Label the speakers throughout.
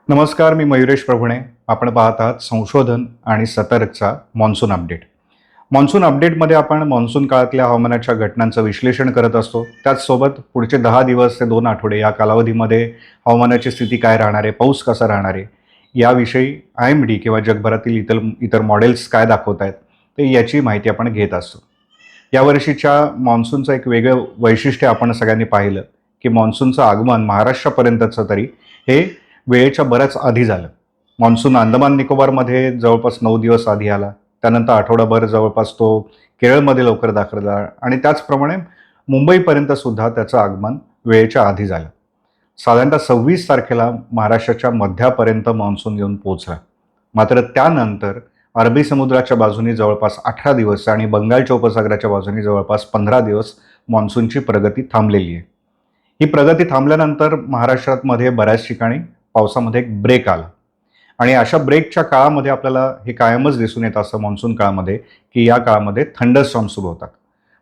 Speaker 1: नमस्कार, मी मयुरेश प्रभुणे. आपण पाहत आहात संशोधन आणि सतर्कचा मॉन्सून अपडेट. मॉन्सून अपडेटमध्ये आपण मॉन्सून काळातल्या हवामानाच्या घटनांचं विश्लेषण करत असतो. त्याचसोबत पुढचे 10 दिवस ते 2 आठवडे या कालावधीमध्ये हवामानाची स्थिती काय राहणार आहे, पाऊस कसा राहणार आहे, याविषयी IMD किंवा जगभरातील इतर इतर मॉडेल्स काय दाखवत आहेत, ते याची माहिती आपण घेत असतो. यावर्षीच्या मॉन्सूनचं एक वेगळं वैशिष्ट्य आपण सगळ्यांनी पाहिलं, की मॉन्सूनचं आगमन महाराष्ट्रापर्यंतचं तरी हे वेळेच्या बऱ्याच आधी झालं. मॉन्सून अंदमान निकोबारमध्ये जवळपास 9 दिवस आधी आला. त्यानंतर आठवडाभर जवळपास तो केरळमध्ये लवकर दाखल झाला आणि त्याचप्रमाणे मुंबईपर्यंत सुद्धा त्याचं आगमन वेळेच्या आधी झालं. साधारणतः 26 तारखेला महाराष्ट्राच्या मध्यापर्यंत मॉन्सून येऊन पोहोचला. मात्र त्यानंतर अरबी समुद्राच्या बाजूनी जवळपास 18 दिवस आणि बंगालच्या उपसागराच्या बाजूनी जवळपास 15 दिवस मॉन्सूनची प्रगती थांबलेली आहे. ही प्रगती थांबल्यानंतर महाराष्ट्रामध्ये बऱ्याच ठिकाणी पावसामध्ये एक ब्रेक आला आणि अशा ब्रेकच्या काळामध्ये आपल्याला हे कायमच दिसून येत असतं मॉन्सून काळामध्ये, की या काळामध्ये थंडरस्टॉर्म सुरू होतात.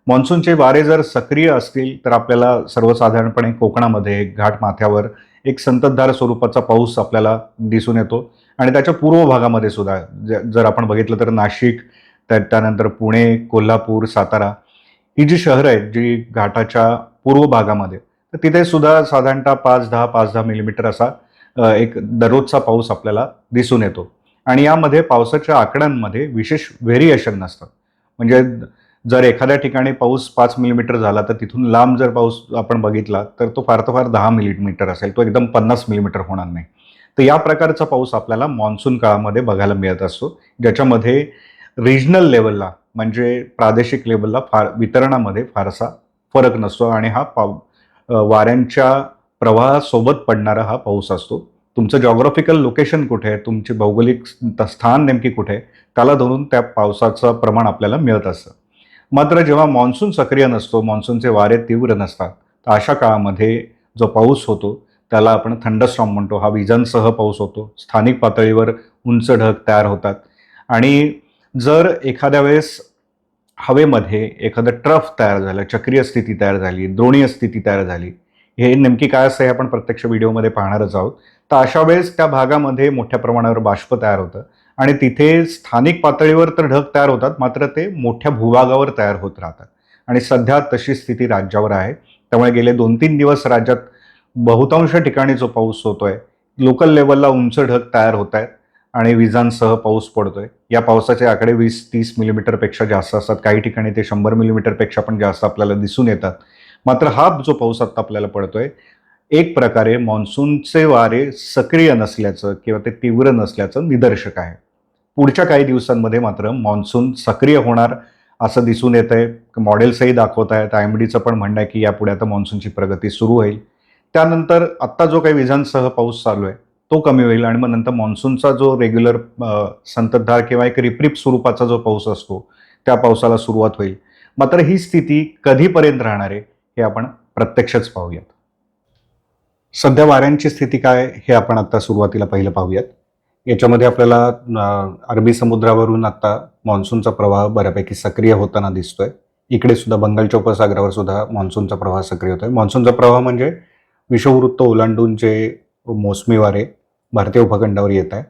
Speaker 1: मॉन्सूनचे वारे जर सक्रिय असतील तर आपल्याला सर्वसाधारणपणे कोकणामध्ये घाटमाथ्यावर एक संततधार स्वरूपाचा पाऊस आपल्याला दिसून येतो आणि त्याच्या पूर्व भागामध्ये सुद्धा जर आपण बघितलं तर नाशिक, त्यानंतर पुणे, कोल्हापूर, सातारा ही जी शहरं आहेत जी घाटाच्या पूर्व भागामध्ये, तर तिथे सुद्धा साधारणतः 5-10 मिलीमीटर असा एक दररोजचा पाऊस आपल्याला दिसून येतो आणि यामध्ये पावसाच्या आकड्यांमध्ये विशेष व्हेरिएशन नसतं. म्हणजे जर एखाद्या ठिकाणी पाऊस 5 मिलीमीटर झाला तर तिथून लांब जर पाऊस आपण बघितला तर तो फार तर फार 10 मिलीमीटर असेल, तो एकदम 50 मिलीमीटर होणार नाही. तर या प्रकारचा पाऊस आपल्याला मॉन्सून काळामध्ये बघायला मिळत असतो, ज्याच्यामध्ये रिजनल लेवलला म्हणजे प्रादेशिक लेवलला वितरणामध्ये फारसा फरक नसतो आणि हा वाऱ्यांच्या प्रवाहासोबत पडणारा हा पाऊस असतो. तुमचं जॉग्राफिकल लोकेशन कुठे आहे, तुमची भौगोलिक स्थान नेमकी कुठे आहे, त्याला धरून त्या पावसाचं प्रमाण आपल्याला मिळत असतं. मात्र जेव्हा मॉन्सून सक्रिय नसतो, मॉन्सूनचे वारे तीव्र नसतात, तर अशा काळामध्ये जो पाऊस होतो त्याला आपण थंडरस्टॉर्म म्हणतो. हा विजांसह पाऊस होतो. स्थानिक पातळीवर उंच ढग तयार होतात आणि जर एखाद्या वेळेस हवेमध्ये एखादं ट्रफ तयार झालं, चक्रीय स्थिती तयार झाली, द्रोणीय स्थिती तयार झाली, हे नेमकी काय असतं हे आपण प्रत्यक्ष व्हिडिओमध्ये पाहणारच आहोत. तर अशा वेळेस त्या भागामध्ये मोठ्या प्रमाणावर बाष्प तयार होतं आणि तिथे स्थानिक पातळीवर तर ढग तयार होतात, मात्र ते मोठ्या भूभागावर तयार होत राहतात आणि सध्या तशी स्थिती राज्यावर आहे. त्यामुळे गेले 2-3 दिवस राज्यात बहुतांश ठिकाणी जो पाऊस होतोय, लोकल लेवलला उंच ढग तयार होत आहेत आणि विजांसह पाऊस पडतोय. या पावसाचे आकडे 20-30 मिलीमीटरपेक्षा जास्त असतात. काही ठिकाणी ते 100 मिलीमीटरपेक्षा पण जास्त आपल्याला दिसून येतात. मात्र हा जो पाऊस आता आपल्याला पडतोय, एक प्रकारे मान्सूनचे वारे सक्रिय नसल्याचं किंवा ते तीव्र नसल्याचं निदर्शक आहे. पुढच्या काही दिवसांमध्ये मात्र मान्सून सक्रिय होणार असं दिसून येतंय. मॉडेल्सही दाखवत आहेत. IMDचं पण म्हणणं आहे की यापुढे आता मान्सूनची प्रगती सुरू होईल. त्यानंतर आत्ता जो काही विजांसह पाऊस चालू आहे, तो कमी होईल आणि मग नंतर मान्सूनचा जो रेग्युलर संततधार किंवा एक रिपरिप स्वरूपाचा जो पाऊस असतो, त्या पावसाला सुरुवात होईल. मात्र ही स्थिती कधीपर्यंत राहणार आहे, हे आपण प्रत्यक्षच पाहूयात. सध्या वाऱ्यांची स्थिती काय हे आपण आता सुरुवातीला पहिलं पाहूयात. याच्यामध्ये आपल्याला अरबी समुद्रावरून आता मान्सूनचा प्रवाह बऱ्यापैकी सक्रिय होताना दिसतोय. इकडे सुद्धा बंगालच्या उपसागरावर सुद्धा मान्सूनचा प्रवाह सक्रिय होतोय. मान्सूनचा प्रवाह म्हणजे विषुववृत्त ओलांडून जे मोसमी वारे भारतीय उपखंडावर येत आहेत,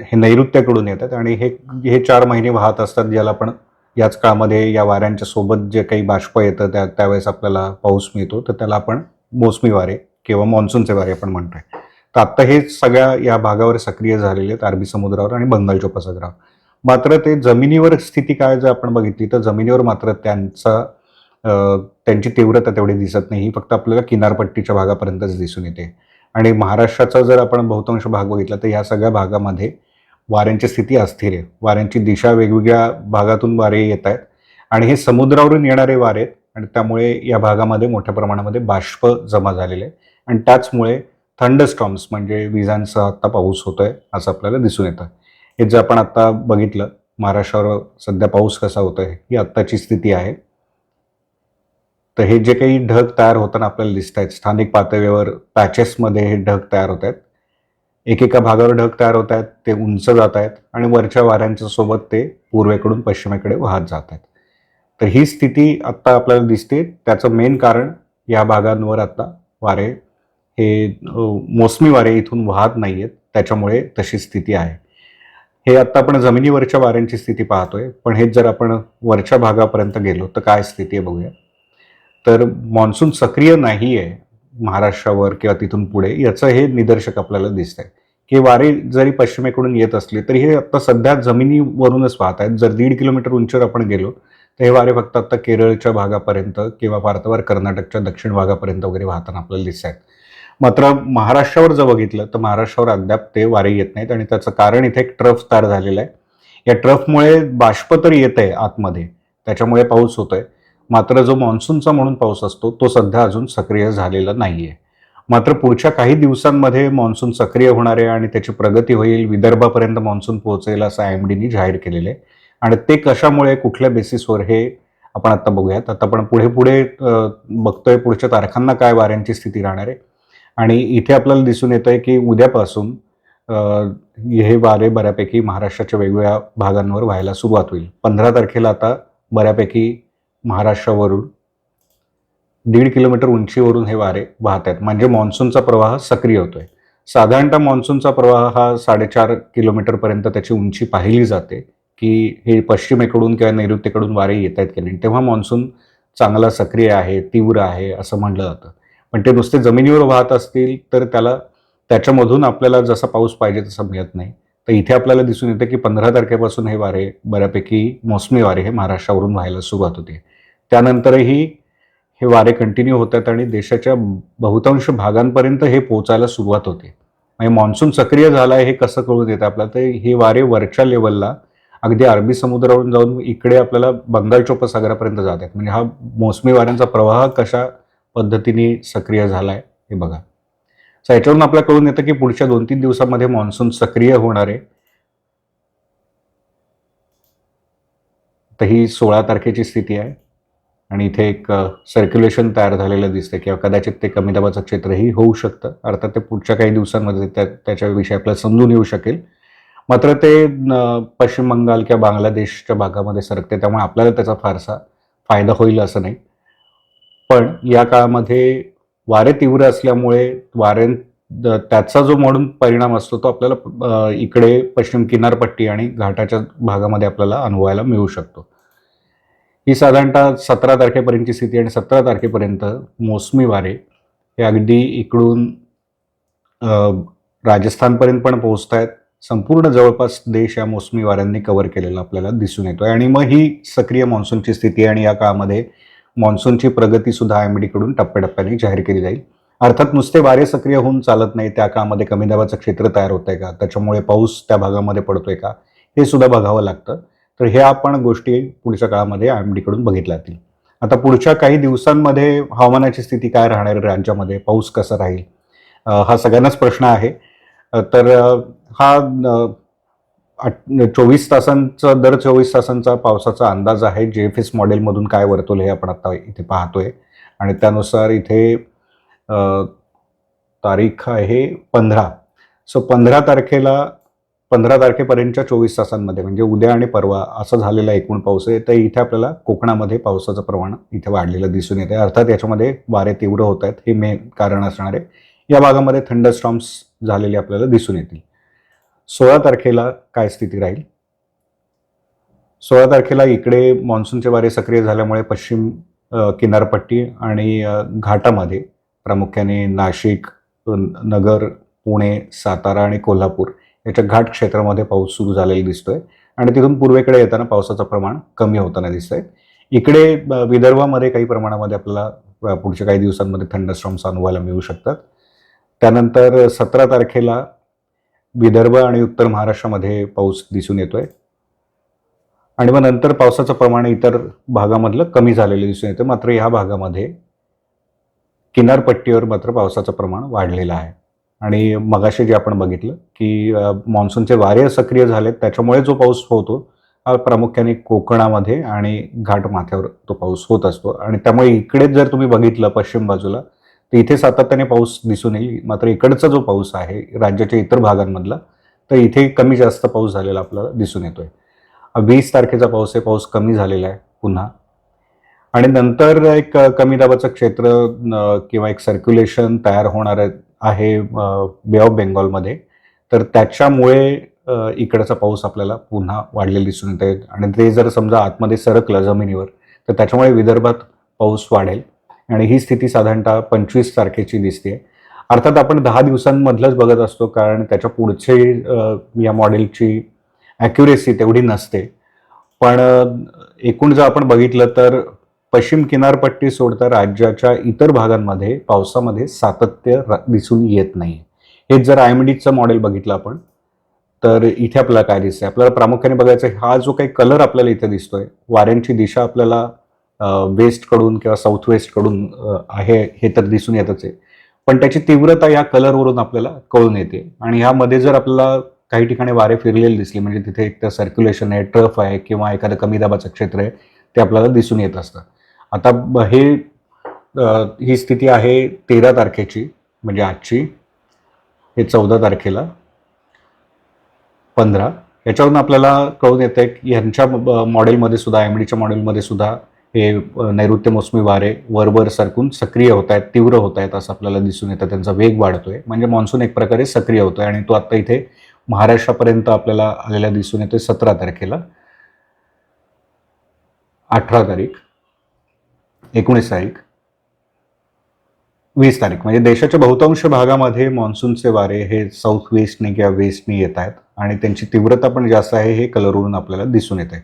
Speaker 1: हे नैऋत्याकडून येतात आणि हे हे 4 महिने वाहत असतात, ज्याला आपण याच काळामध्ये या वाऱ्यांच्या सोबत जे काही बाष्प येतं त्यावेळेस आपल्याला पाऊस मिळतो, तर त्याला आपण मोसमी वारे किंवा मान्सूनचे वारे आपण म्हणतोय. तर आत्ता हे सगळ्या या भागावर सक्रिय झालेले आहेत, अरबी समुद्रावर आणि बंगालच्या उपसागरावर. मात्र ते जमिनीवर स्थिती काय जर आपण बघितली तर जमिनीवर मात्र त्यांची तीव्रता तेवढी दिसत नाही. ही फक्त आपल्याला किनारपट्टीच्या भागापर्यंतच दिसून येते आणि महाराष्ट्राचा जर आपण बहुतांश भाग बघितला तर या सगळ्या भागामध्ये वाऱ्यांची स्थिती अस्थिर आहे. वाऱ्यांची दिशा वेगवेगळ्या भागातून वारे येत आहेत आणि हे समुद्रावरून येणारे वारे आहेत आणि त्यामुळे या भागामध्ये मोठ्या प्रमाणामध्ये बाष्प जमा झालेले आहे आणि त्याचमुळे थंडरस्टॉर्म्स म्हणजे विजांसह आता पाऊस होतोय असं आपल्याला दिसून येतं. हे जे आपण आता बघितलं, महाराष्ट्रावर सध्या पाऊस कसा होतोय ही आत्ताची स्थिती आहे. तर हे जे काही ढग तयार होताना आपल्याला दिसत आहेत, स्थानिक पातळीवर पॅचेसमध्ये हे ढग तयार होत आहेत. एकेका भागावर ढग तयार होत आहेत, ते उंच जात आहेत आणि वरच्या वाऱ्यांच्या सोबत ते पूर्वेकडून पश्चिमेकडे वाहत जात आहेत. तर ही स्थिती आत्ता आपल्याला दिसते. त्याचं मेन कारण या भागांवर आता वारे मोसमी वारे इथून वाहत नाही आहेत, त्याच्यामुळे तशी स्थिती आहे. हे आत्ता आपण जमिनीवरच्या वाऱ्यांची स्थिती पाहतोय, पण हेच जर आपण वरच्या भागापर्यंत गेलो तर काय स्थिती आहे बघूया. तर मान्सून सक्रिय नाही आहे महाराष्ट्रावर किंवा तिथून पुढे, याचं हे निदर्शक आपल्याला दिसतंय, की वारे जरी पश्चिमेकडून येत असले तरी हे आत्ता सध्या जमिनीवरूनच वाहत आहेत. जर 1.5 किलोमीटर उंचीवर आपण गेलो तर हे वारे फक्त आत्ता केरळच्या भागापर्यंत किंवा फार कर्नाटकच्या दक्षिण भागापर्यंत वगैरे वाहताना आपल्याला दिसत आहेत. मात्र महाराष्ट्रावर जर बघितलं तर महाराष्ट्रावर अद्याप ते वारे येत नाहीत आणि त्याचं कारण इथे एक ट्रफ तयार झालेला आहे. या ट्रफमुळे बाष्प तर येत आहे आतमध्ये, त्याच्यामुळे पाऊस होतोय. मात्र जो मान्सूनचा म्हणून पाऊस असतो तो सध्या अजून सक्रिय झालेला नाहीये. मात्र पुढच्या काही दिवसांमध्ये मान्सून सक्रिय होणार आहे आणि त्याची प्रगती होईल, विदर्भापर्यंत मान्सून पोहोचेल असं IMDनी जाहीर केलेलं आहे. आणि ते कशामुळे, कुठल्या बेसिसवर, हे आपण आता बघूयात. आता आपण पुढे पुढे बघतोय पुढच्या तारखांना काय वाऱ्यांची स्थिती राहणार आहे. आणि इथे आपल्याला दिसून येत आहे की उद्यापासून हे वारे बऱ्यापैकी महाराष्ट्राच्या वेगवेगळ्या भागांवर व्हायला सुरुवात होईल. 15 तारखेला आता बऱ्यापैकी महाराष्ट्रावरून 1.5 किलोमीटर उंचीवरून हे वारे वाहत आहेत, म्हणजे मान्सूनचा प्रवाह सक्रिय होतोय. साधारणतः मान्सूनचा प्रवाह हा 4.5 किलोमीटरपर्यंत त्याची उंची पाहिली जाते, की हे पश्चिमेकडून किंवा नैऋत्येकडून वारे येत आहेत की नाही, तेव्हा मान्सून चांगला सक्रिय आहे, तीव्र आहे असं म्हटलं जातं. पण ते नुसते जमिनीवर वाहत असतील तर त्याच्यामधून आपल्याला जसा पाऊस पाहिजे तसा मिळत नाही. तर इथे आपल्याला दिसून येतं की 15 तारखेपासून हे वारे बऱ्यापैकी मोसमी वारे हे महाराष्ट्रावरून व्हायला सुरुवात होते. त्यानंतरही हे वारे कंटिन्यू होतात आणि देशाच्या बहुतांश भागांपर्यंत हे पोहोचायला सुरुवात होते. म्हणजे मान्सून सक्रिय झाला आहे हे कसं कळून येतं आपल्याला, तर हे वारे वरच्या लेवलला अगदी अरबी समुद्रावरून जाऊन इकडे आपल्याला बंगालच्या उपसागरापर्यंत जात आहेत. म्हणजे हा मोसमी वाऱ्यांचा प्रवाह कशा पद्धतीने सक्रिय झाला आहे हे बघा. सो याच्यावरून आपल्याला कळून येतं की पुढच्या 2-3 दिवसांमध्ये मान्सून सक्रिय होणार आहे. तर ही 16 तारखेची स्थिती आहे आणि इथे एक सर्क्युलेशन तयार झालेलं दिसतं किंवा कदाचित ते कमी दाबाचं क्षेत्रही होऊ शकतं. अर्थात ते पुढच्या काही दिवसांमध्ये त्याच्याविषयी आपल्याला समजून येऊ शकेल. मात्र ते पश्चिम बंगाल किंवा बांगलादेशच्या भागामध्ये सरकते, त्यामुळे आपल्याला त्याचा फारसा फायदा होईल असं नाही. पण या काळामध्ये वारे तीव्र असल्यामुळे त्याचा जो म्हणून परिणाम असतो तो आपल्याला इकडे पश्चिम किनारपट्टी आणि घाटाच्या भागामध्ये आपल्याला अनुभवायला मिळू शकतो. ही साधारणतः 17 तारखेपर्यंतची स्थिती आणि 17 तारखेपर्यंत मोसमी वारे हे अगदी इकडून राजस्थानपर्यंत पण पोहोचत आहेत. संपूर्ण जवळपास देश या मोसमी वाऱ्यांनी कव्हर केलेला आपल्याला दिसून येतोय आणि मग ही सक्रिय मान्सूनची स्थिती आणि या काळामध्ये मान्सूनची प्रगती सुद्धा IMD कडून टप्प्याटप्प्याने जाहीर केली जाईल. अर्थात नुसते वारे सक्रिय होऊन चालत नाही, त्या काळामध्ये कमी दाबाचं क्षेत्र तयार होतंय का, त्याच्यामुळे पाऊस त्या भागामध्ये पडतोय का, हे सुद्धा बघावं लागतं. तर ह्या आपण गोष्टी पुढच्या काळामध्ये IMD कडून बघितल्या जातील. आता पुढच्या काही दिवसांमध्ये हवामानाची स्थिती काय राहणार आहे राज्यामध्ये, पाऊस कसा राहील, हा सगळ्यांनाच प्रश्न आहे. तर हा 24 तासांचा दर 24 तासांचा पावसाचा अंदाज आहे. JFS मॉडेलमधून काय वर्तवलं हे आपण आता इथे पाहतोय आणि त्यानुसार इथे तारीख आहे 15. सो 15 तारखेपर्यंतच्या 24 तासांमध्ये म्हणजे उद्या आणि परवा असा झालेला एकूण पाऊस आहे. तर इथे आपल्याला कोकणामध्ये पावसाचं प्रमाण इथे वाढलेलं दिसून येते. अर्थात याच्यामध्ये वारे तीव्र होत आहेत, हे मेन कारण असणार आहे. या भागामध्ये थंडरस्टॉर्म्स झालेले आपल्याला दिसून येतील. 16 तारखेला काय स्थिती राहील? 16 तारखेला इकडे मान्सूनचे वारे सक्रिय झाल्यामुळे पश्चिम किनारपट्टी आणि घाटामध्ये प्रामुख्याने नाशिक, नगर, पुणे, सातारा आणि कोल्हापूर याच्या घाट क्षेत्रामध्ये पाऊस सुरू झालेला दिसतोय आणि तिथून पूर्वेकडे येताना पावसाचं प्रमाण कमी होताना दिसतंय. इकडे विदर्भामध्ये काही प्रमाणामध्ये आपल्याला पुढच्या काही दिवसांमध्ये थंडरस्टॉर्म्स अनुभवायला मिळू शकतात. त्यानंतर 17 तारखेला विदर्भ आणि उत्तर महाराष्ट्रामध्ये पाऊस दिसून येतोय आणि मग नंतर पावसाचं प्रमाण इतर भागामधलं कमी झालेलं दिसून येतं. मात्र या भागामध्ये किनारपट्टीवर मात्र पावसाचं प्रमाण वाढलेलं आहे आणि मगाशी जे आपण बघितलं की मान्सूनचे वारे सक्रिय झालेत, त्याच्यामुळे जो पाऊस होतो हा प्रामुख्याने कोकणामध्ये आणि घाटमाथ्यावर तो पाऊस होत असतो आणि त्यामुळे इकडे जर तुम्ही बघितलं पश्चिम बाजूला तर इथे सातत्याने पाऊस दिसून येईल. मात्र इकडचा जो पाऊस आहे राज्याच्या इतर भागांमधला, तर इथे कमी जास्त पाऊस झालेला आपल्याला दिसून येतोय. 20 तारखेचा पाऊस आहे, पाऊस कमी झालेला आहे पुन्हा आणि नंतर एक कमी दाबाचं क्षेत्र किंवा एक सर्क्युलेशन तयार होणार आहे आहे बे ऑफ बेंगॉलमध्ये, तर त्याच्यामुळे इकडचा पाऊस आपल्याला पुन्हा वाढलेला दिसून येत आहे आणि ते जर समजा आतमध्ये सरकलं जमिनीवर तर त्याच्यामुळे विदर्भात पाऊस वाढेल आणि ही स्थिती साधारणतः 25 तारखेची दिसते. अर्थात आपण 10 दिवसांमधलंच बघत असतो कारण त्याच्या पुढचे या मॉडेलची ॲक्युरेसी तेवढी नसते. पण एकूण जर आपण बघितलं तर पश्चिम किनारपट्टी सोडता राज्याच्या इतर भागांमध्ये पावसामध्ये सातत्य दिसून येत नाही. हेच जर IMDचं मॉडेल बघितलं आपण तर इथे आपल्याला काय दिसतंय, आपल्याला प्रामुख्याने बघायचं हा जो काही कलर आपल्याला इथे दिसतोय, वाऱ्यांची दिशा आपल्याला वेस्टकडून किंवा साऊथ वेस्टकडून आहे हे तर दिसून येतच आहे. पण त्याची तीव्रता या कलरवरून आपल्याला कळून येते आणि ह्यामध्ये जर आपल्याला काही ठिकाणी वारे फिरलेले दिसले म्हणजे तिथे एक तर सर्क्युलेशन आहे, ट्रफ आहे किंवा एखादं कमी दाबाचं क्षेत्र आहे ते आपल्याला दिसून येत असतं. आता ही स्थिती आहे 13 तारखेची म्हणजे आजची, हे 14 तारखेला 15 याच्यावरून आपल्याला कळून येतं की यांच्या मॉडेलमध्ये सुद्धा IMDच्या मॉडेलमध्ये सुद्धा हे नैऋत्य मोसमी वारे वरवर सरकून सक्रिय होत आहेत, तीव्र होत आहेत असं आपल्याला दिसून येतं. त्यांचा वेग वाढतोय म्हणजे मान्सून एक प्रकारे सक्रिय होतोय आणि तो आता इथे महाराष्ट्रापर्यंत आपल्याला आलेला दिसून येतोय 17 तारखेला, 18 तारीख, 19 तारीख, 20 तारीख म्हणजे देशाच्या बहुतांश भागामध्ये मान्सूनचे वारे हे साऊथ वेस्टने किंवा वेस्टने येत आहेत आणि त्यांची तीव्रता पण जास्त आहे हे कलरवरून आपल्याला दिसून येत आहे.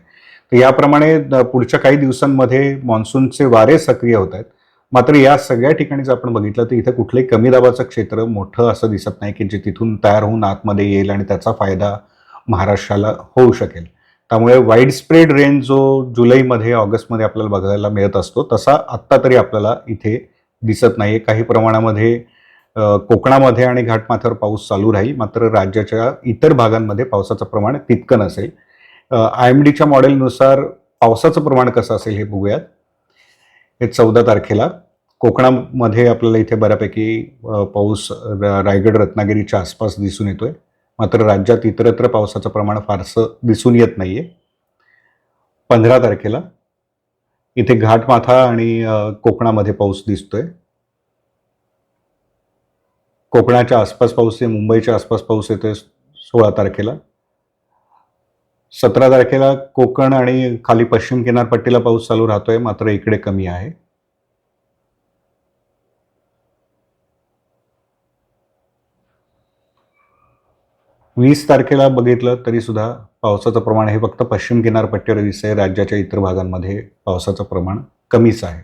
Speaker 1: तर याप्रमाणे पुढच्या काही दिवसांमध्ये मान्सूनचे वारे सक्रिय होत आहेत. मात्र या सगळ्या ठिकाणी जर आपण बघितलं तर इथं कुठलंही कमी दाबाचं क्षेत्र मोठं असं दिसत नाही की जे तिथून तयार होऊन आतमध्ये येईल आणि त्याचा फायदा महाराष्ट्राला होऊ शकेल. त्यामुळे वाईड स्प्रेड रेंज जो जुलैमध्ये ऑगस्टमध्ये आपल्याला बघायला मिळत असतो तसा आत्ता तरी आपल्याला इथे दिसत नाही. काही प्रमाणामध्ये कोकणामध्ये आणि घाटमाथ्यावर पाऊस चालू राहील मात्र राज्याच्या इतर भागांमध्ये पावसाचं प्रमाण तितकं नसेल. IMDच्या मॉडेलनुसार पावसाचं प्रमाण कसं असेल हे बघूयात. हे 14 तारखेला कोकणामध्ये आपल्याला इथे बऱ्यापैकी पाऊस रायगड रत्नागिरीच्या आसपास दिसून येतोय मात्र राज्यात इतरत्र पावसाचं प्रमाण फारसं दिसून येत नाहीये. 15 तारखेला इथे घाटमाथा आणि कोकणामध्ये पाऊस दिसतोय. कोकणाच्या आसपास पाऊस आहे, मुंबईच्या आसपास पाऊस येतोय 16 तारखेला. 17 तारखेला कोकण आणि खाली पश्चिम किनारपट्टीला पाऊस चालू राहतोय मात्र इकडे कमी आहे. 20 तारखेला बघितलं तरी सुद्धा पावसाचं प्रमाण हे फक्त पश्चिम किनारपट्टीवर दिसतंय. राज्याच्या इतर भागांमध्ये पावसाचं प्रमाण कमीच आहे.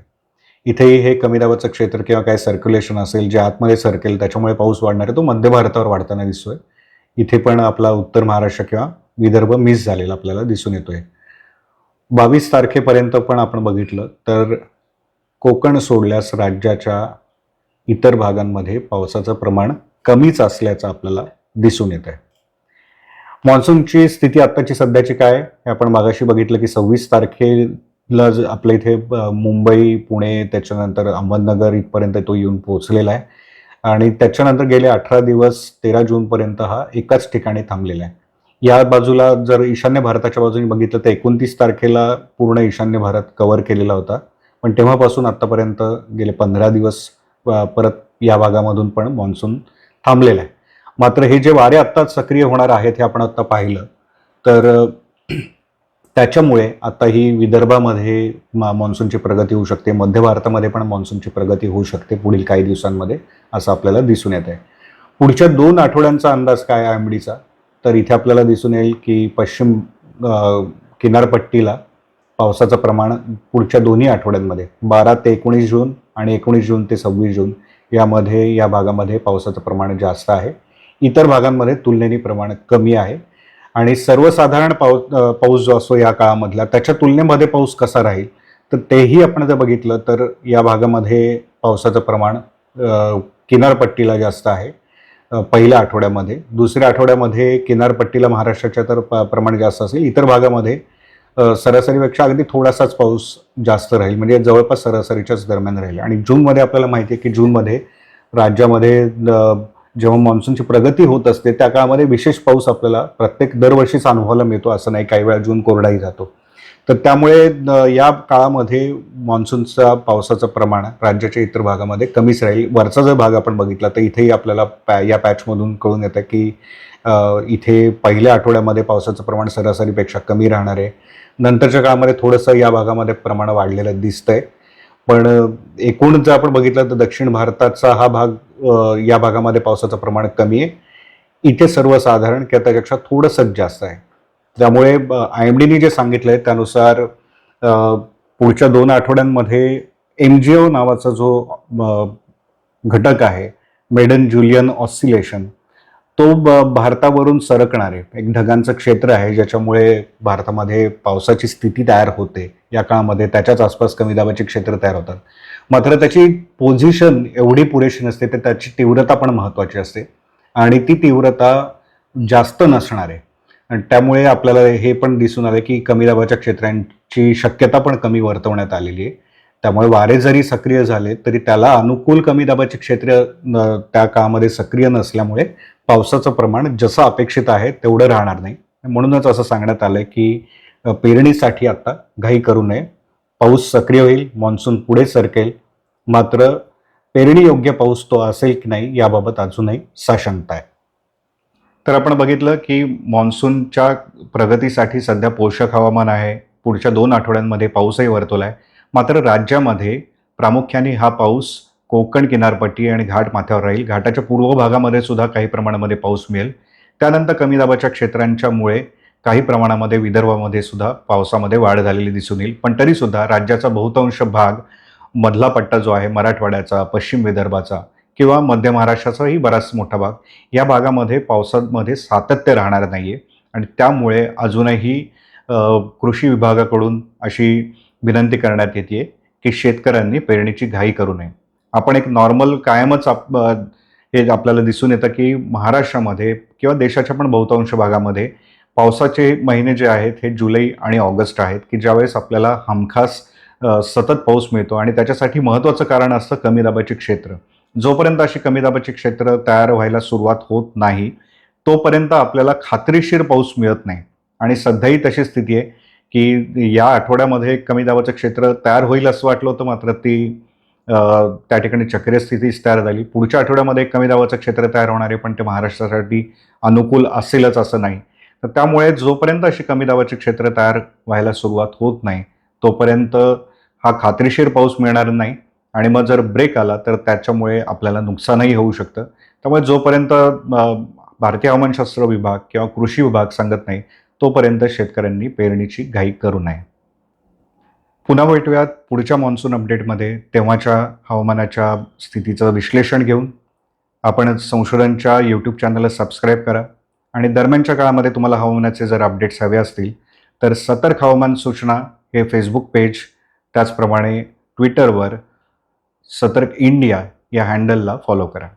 Speaker 1: इथेही हे कमी दाबाचं क्षेत्र किंवा काय सर्क्युलेशन असेल जे आतमध्ये सरकेल त्याच्यामुळे पाऊस वाढणार आहे तो मध्य भारतावर वाढताना दिसतोय. इथे पण आपला उत्तर महाराष्ट्र किंवा विदर्भ मिस झालेला आपल्याला दिसून येतोय. 22 तारखेपर्यंत पण आपण बघितलं तर कोकण सोडल्यास राज्याच्या इतर भागांमध्ये पावसाचं प्रमाण कमीच असल्याचं आपल्याला दिसून येत आहे. मान्सूनची स्थिती आत्ताची सध्याची काय हे आपण मागाशी बघितलं की 26 तारखेला आपल्या इथे मुंबई, पुणे, त्याच्यानंतर अहमदनगर इथपर्यंत तो येऊन पोहोचलेला आहे आणि त्याच्यानंतर गेले 18 दिवस 13 जूनपर्यंत हा एकाच ठिकाणी थांबलेला आहे. या बाजूला जर ईशान्य भारताच्या बाजूने बघितलं तर 29 तारखेला पूर्ण ईशान्य भारत कव्हर केलेला होता पण तेव्हापासून आत्तापर्यंत गेले 15 दिवस परत या भागामधून पण मान्सून थांबलेला आहे. मात्र हे जे वारे आत्ता सक्रिय होणार आहेत हे आपण आत्ता पाहिलं तर त्याच्यामुळे आता ही विदर्भामध्ये मान्सूनची प्रगती होऊ शकते, मध्य भारतामध्ये पण मान्सूनची प्रगती होऊ शकते पुढील काही दिवसांमध्ये असं आपल्याला दिसून येत आहे. पुढच्या 2 आठवड्यांचा अंदाज काय आहे IMDचा तर इथे आपल्याला दिसून येईल की पश्चिम किनारपट्टीला पावसाचं प्रमाण पुढच्या दोन्ही आठवड्यांमध्ये 12 ते 19 जून आणि 19 जून ते 26 जून यामध्ये या भागामध्ये पावसाचं प्रमाण जास्त आहे. इतर भागांमध्ये तुलनेने प्रमाण कमी आहे आणि सर्वसाधारण पाऊस जो असतो या काळामधला त्याच्या तुलनेमध्ये पाऊस कसा राहील तर तेही आपण जर बघितलं तर या भागामध्ये पावसाचं प्रमाण किनारपट्टीला जास्त आहे पहिल्या आठवड्यामध्ये. दुसऱ्या आठवड्यामध्ये किनारपट्टीला महाराष्ट्राच्या तर प्रमाण जास्त असेल, इतर भागामध्ये सरासरीपेक्षा अगदी थोडासाच पाऊस जास्त राहील म्हणजे जवळपास सरासरीच्याच दरम्यान राहील. आणि जूनमध्ये आपल्याला माहिती आहे की जूनमध्ये राज्यामध्ये जेव्हा मान्सूनची प्रगती होत असते त्या काळामध्ये विशेष पाऊस आपल्याला दरवर्षीच अनुभवायला मिळतो असं नाही, काही वेळा जून कोरडाही जातो. तर त्यामुळे या काळामध्ये मान्सूनचा पावसाचं प्रमाण राज्याच्या इतर भागामध्ये कमीच राहील. वरचा जर भाग आपण बघितला तर इथेही आपल्याला या पॅचमधून कळून येतं की इथे पहिल्या आठवड्यामध्ये पावसाचं प्रमाण सरासरीपेक्षा कमी राहणार आहे. नंतरच्या काळामध्ये थोडंसं या भागामध्ये प्रमाण वाढलेलं दिसतंय. पण एकूण जर आपण बघितलं तर दक्षिण भारताचा हा भाग या भागामध्ये पावसाचं प्रमाण कमी आहे. इथे सर्वसाधारण किंवा त्याच्यापेक्षा थोडंसं जास्त आहे. त्यामुळे IMDने जे सांगितलंय त्यानुसार पुढच्या 2 आठवड्यांमध्ये MJO नावाचा जो घटक आहे, मेडन जुलियन ऑसिलेशन, तो भारतावरून सरकणार आहे. एक ढगांचं क्षेत्र आहे ज्याच्यामुळे भारतामध्ये पावसाची स्थिती तयार होते. या काळामध्ये त्याच्याच आसपास कमी दाबाची क्षेत्र तयार होतात. मात्र त्याची पोझिशन एवढी पुरेशी नसते, तर त्याची तीव्रता पण महत्त्वाची असते आणि ती तीव्रता जास्त नसणार आहे. आणि त्यामुळे आपल्याला हे पण दिसून आलं की कमी दाबाच्या क्षेत्रांची शक्यता पण कमी वर्तवण्यात आलेली आहे. त्यामुळे वारे जरी सक्रिय झाले तरी त्याला अनुकूल कमी दाबाची क्षेत्र त्या काळामध्ये सक्रिय नसल्यामुळे पावसाचं प्रमाण जसं अपेक्षित आहे तेवढं राहणार नाही. म्हणूनच असं सांगण्यात आलंय की पेरणीसाठी आता घाई करू नये. पाऊस सक्रिय होईल, मान्सून पुढे सरकेल, मात्र पेरणी योग्य पाऊस तो असेल की नाही याबाबत अजूनही साशंकता आहे. तर आपण बघितलं की मान्सूनच्या प्रगतीसाठी सध्या पोषक हवामान आहे. पुढच्या 2 आठवड्यांमध्ये पाऊसही वर्तवलाय. मात्र राज्यामध्ये प्रामुख्याने हा पाऊस कोकण किनारपट्टी आणि घाट माथ्यावर राहील. घाटाच्या पूर्व भागामध्ये सुद्धा काही प्रमाणामध्ये पाऊस मिळेल. त्यानंतर कमी दाबाच्या क्षेत्रांच्यामुळे काही प्रमाणामध्ये विदर्भामध्ये सुद्धा पावसामध्ये वाढ झालेली दिसून येईल. पण तरीसुद्धा राज्याचा बहुतांश भाग, मधला पट्टा जो आहे मराठवाड्याचा, पश्चिम विदर्भाचा किंवा मध्य महाराष्ट्राचाही बराच मोठा भाग, या भागामध्ये पावसामध्ये सातत्य राहणार नाहीये आणि त्यामुळे अजूनही कृषी विभागाकडून अशी विनंती करण्यात येते की शेतकऱ्यांनी पेरणीची घाई करू नये. आपण एक नॉर्मल कायमच हे आपल्याला दिसून येतं की महाराष्ट्रामध्ये किंवा देशाच्या पण बहुतांश भागामध्ये पावसाचे महिने जे आहेत हे जुलै आणि ऑगस्ट आहेत की ज्यावेळेस आपल्याला हमखास सतत पाऊस मिळतो आणि त्याच्यासाठी महत्त्वाचं कारण असतं कमी दाबाची क्षेत्र. जोपर्यंत अशी कमी दाबाची क्षेत्र तयार व्हायला सुरुवात होत नाही तोपर्यंत आपल्याला खात्रीशीर पाऊस मिळत नाही आणि सध्याही तशी स्थिती आहे की या आठवड्यामध्ये कमी दाबाचं क्षेत्र तयार होईल असं वाटलं होतं, मात्र ती त्या ठिकाणी चक्रीय स्थितीच तयार झाली. पुढच्या आठवड्यामध्ये कमी दाबाचं क्षेत्र तयार होणार आहे, पण ते महाराष्ट्रासाठी अनुकूल असेलच असं नाही. तर त्यामुळे जोपर्यंत अशी कमी दाबाची क्षेत्र तयार व्हायला सुरुवात होत नाही तोपर्यंत हा खात्रीशीर पाऊस मिळणार नाही आणि मग जर ब्रेक आला तर त्याच्यामुळे आपल्याला नुकसानही होऊ शकतं. त्यामुळे जोपर्यंत भारतीय हवामानशास्त्र विभाग किंवा कृषी विभाग सांगत नाही तोपर्यंत शेतकऱ्यांनी पेरणीची घाई करू नये. पुन्हा भेटूयात पुढच्या मान्सून अपडेटमध्ये, तेव्हाच्या हवामानाच्या स्थितीचं विश्लेषण घेऊन. आपण संशोधनच्या यूट्यूब चॅनलला सबस्क्राईब करा आणि दरम्यानच्या काळामध्ये तुम्हाला हवामानाचे जर अपडेट्स हवे असतील तर सतर्क हवामान सूचना हे फेसबुक पेज, त्याचप्रमाणे ट्विटरवर सतर्क इंडिया या हँडलला फॉलो करा.